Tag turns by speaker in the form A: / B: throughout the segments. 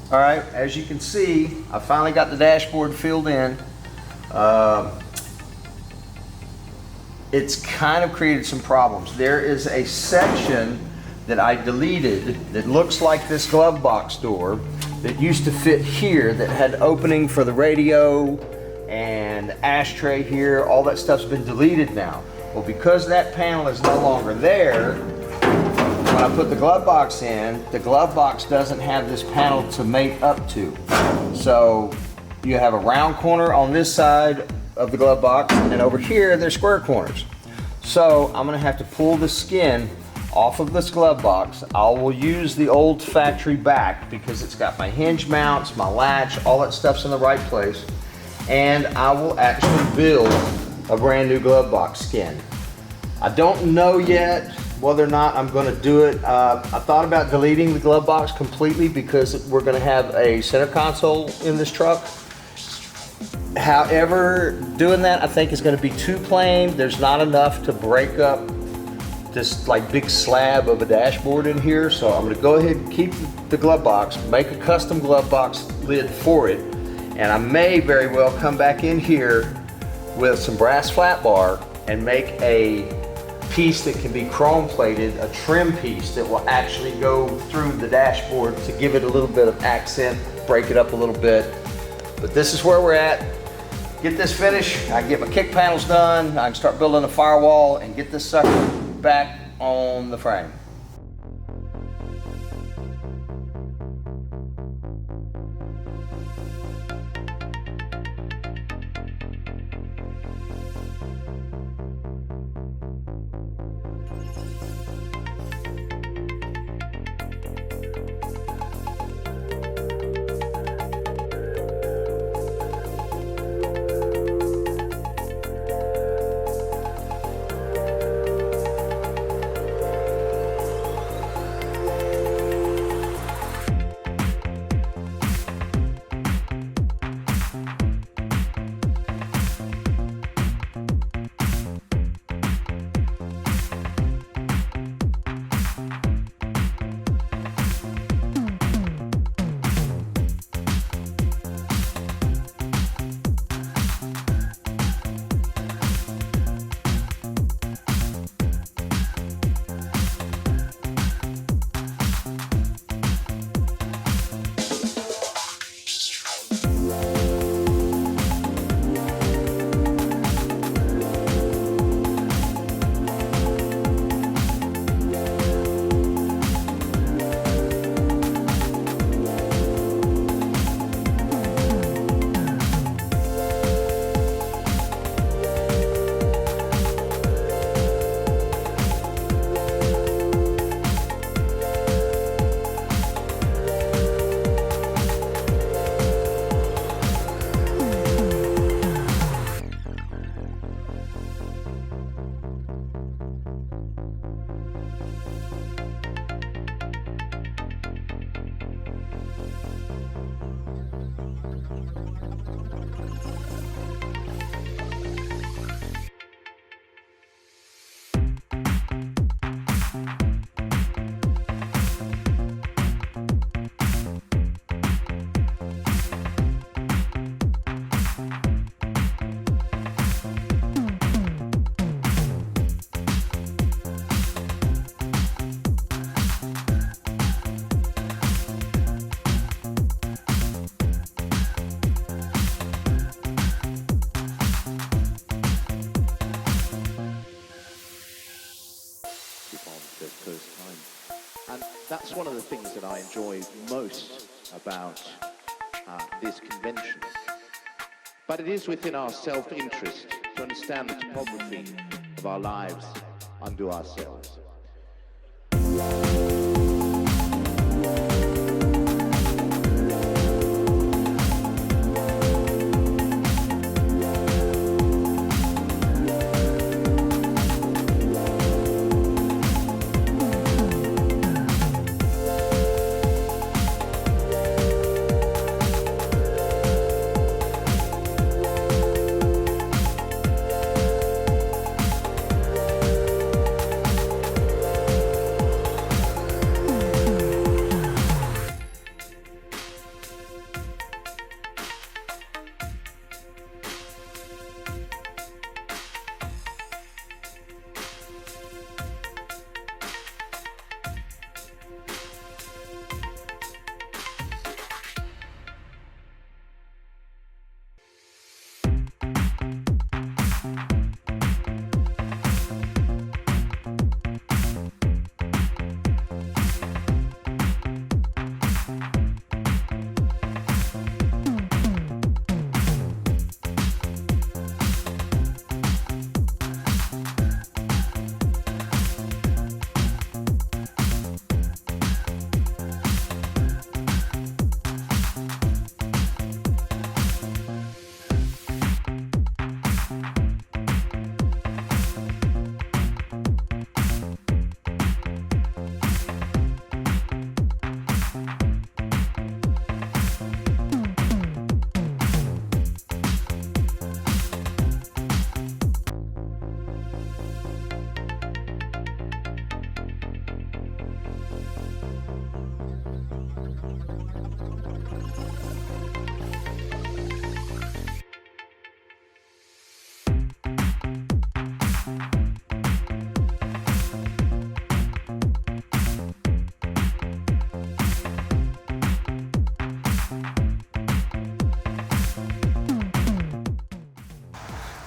A: All right, as you can see, I finally got the dashboard filled in. It's kind of created some problems. There is a section that I deleted that looks like this glove box door that used to fit here, that had opening for the radio and ashtray here. All that stuff's been deleted now. Well, because that panel is no longer there, when I put the glove box in, the glove box doesn't have this panel to mate up to. So you have a round corner on this side of the glove box, and over here there's square corners. So I'm gonna have to pull the skin off of this glove box. I will use the old factory back because it's got my hinge mounts, my latch, all that stuff's in the right place. And I will actually build a brand new glove box skin. I don't know yet whether or not I'm gonna do it. I thought about deleting the glove box completely because we're gonna have a center console in this truck. However, doing that I think is going to be too plain. There's not enough to break up this like big slab of a dashboard in here. So I'm going to go ahead and keep the glove box, make a custom glove box lid for it. And I may very well come back in here with some brass flat bar and make a piece that can be chrome plated, a trim piece that will actually go through the dashboard to give it a little bit of accent, break it up a little bit. But this is where we're at. Get this finished, I can get my kick panels done, I can start building a firewall and get this sucker back on the frame.
B: And that's one of the things that I enjoy most about this convention. But it is within our self-interest to understand the topography of our lives unto ourselves.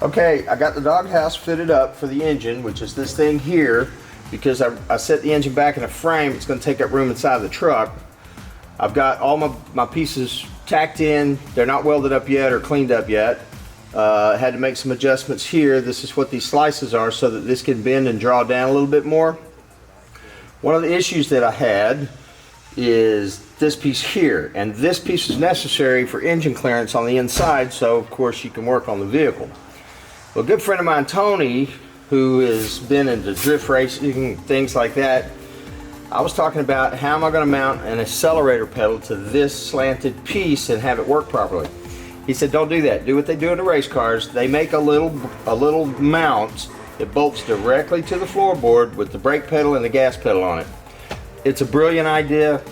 A: Okay, I got the doghouse fitted up for the engine, which is this thing here, because I set the engine back in a frame. It's going to take up room inside the truck. I've got all my pieces tacked in. They're not welded up yet or cleaned up yet. Had to make some adjustments here. This is what these slices are so that this can bend and draw down a little bit more. One of the issues that I had is this piece here, and this piece is necessary for engine clearance on the inside, so of course you can work on the vehicle. Well, a good friend of mine, Tony, who has been into drift racing, things like that, I was talking about how am I going to mount an accelerator pedal to this slanted piece and have it work properly. He said, don't do that. Do what they do in the race cars. They make a little mount that bolts directly to the floorboard with the brake pedal and the gas pedal on it. It's a brilliant idea.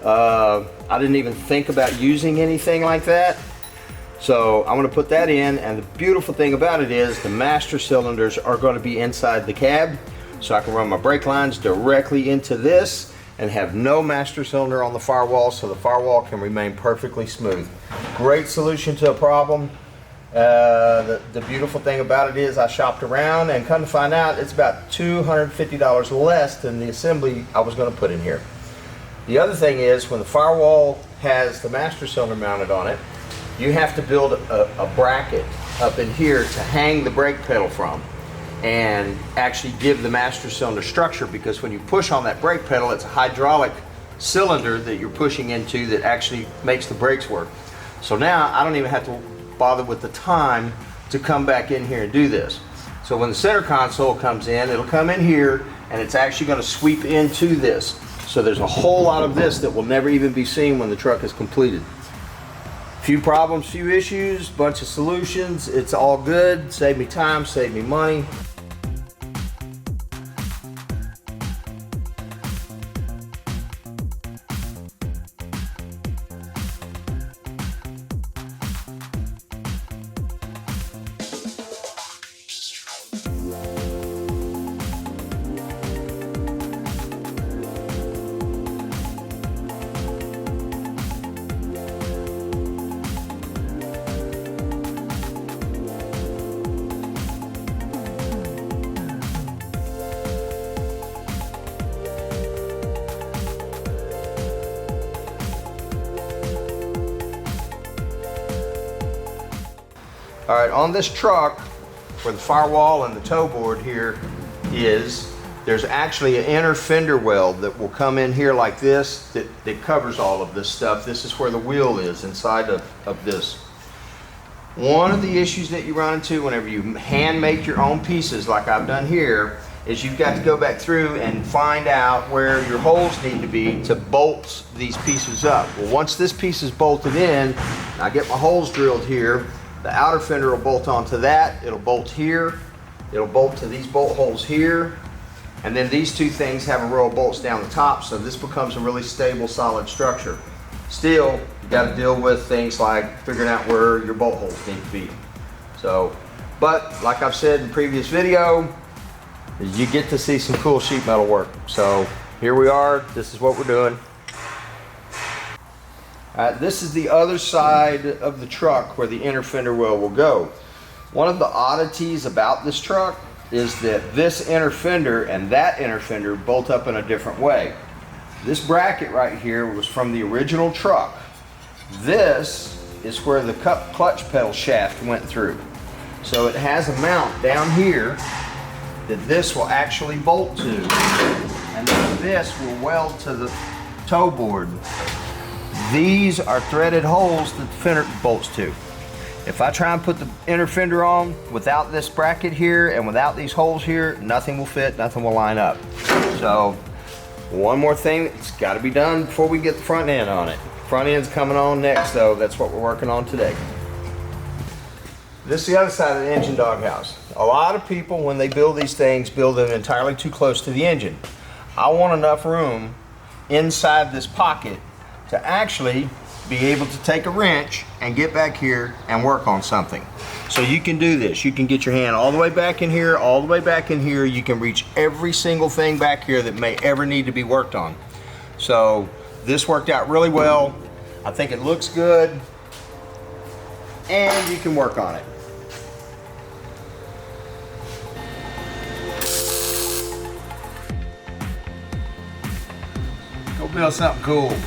A: I didn't even think about using anything like that. So I'm going to put that in, and the beautiful thing about it is the master cylinders are going to be inside the cab, so I can run my brake lines directly into this and have no master cylinder on the firewall, so the firewall can remain perfectly smooth. Great solution to a problem. The beautiful thing about it is I shopped around and come to find out it's about $250 less than the assembly I was going to put in here. The other thing is when the firewall has the master cylinder mounted on it, you have to build a bracket up in here to hang the brake pedal from and actually give the master cylinder structure, because when you push on that brake pedal, it's a hydraulic cylinder that you're pushing into that actually makes the brakes work. So now I don't even have to bother with the time to come back in here and do this. So when the center console comes in, it'll come in here and it's actually going to sweep into this. So there's a whole lot of this that will never even be seen when the truck is completed. Few problems, few issues, bunch of solutions. It's all good. Save me time, save me money. All right, on this truck, where the firewall and the toe board here is, there's actually an inner fender weld that will come in here like this that covers all of this stuff. This is where the wheel is inside of this. One of the issues that you run into whenever you hand make your own pieces like I've done here is you've got to go back through and find out where your holes need to be to bolt these pieces up. Well, once this piece is bolted in, I get my holes drilled here. The outer fender will bolt onto that, it'll bolt here, it'll bolt to these bolt holes here, and then these two things have a row of bolts down the top, so this becomes a really stable, solid structure. Still, you got to deal with things like figuring out where your bolt holes need to be. So, but like I've said in the previous video, you get to see some cool sheet metal work. So here we are, this is what we're doing. This is the other side of the truck where the inner fender well will go. One of the oddities about this truck is that this inner fender and that inner fender bolt up in a different way. This bracket right here was from the original truck. This is where the clutch pedal shaft went through. So it has a mount down here that this will actually bolt to, and then this will weld to the toe board. These are threaded holes that the fender bolts to. If I try and put the inner fender on without this bracket here and without these holes here, nothing will fit, nothing will line up. So one more thing that's got to be done before we get the front end on it. Front end's coming on next though, that's what we're working on today. This is the other side of the engine doghouse. A lot of people, when they build these things, build them entirely too close to the engine. I want enough room inside this pocket to actually be able to take a wrench and get back here and work on something. So you can do this. You can get your hand all the way back in here, all the way back in here. You can reach every single thing back here that may ever need to be worked on. So this worked out really well. I think it looks good, and you can work on it. Go build something cool.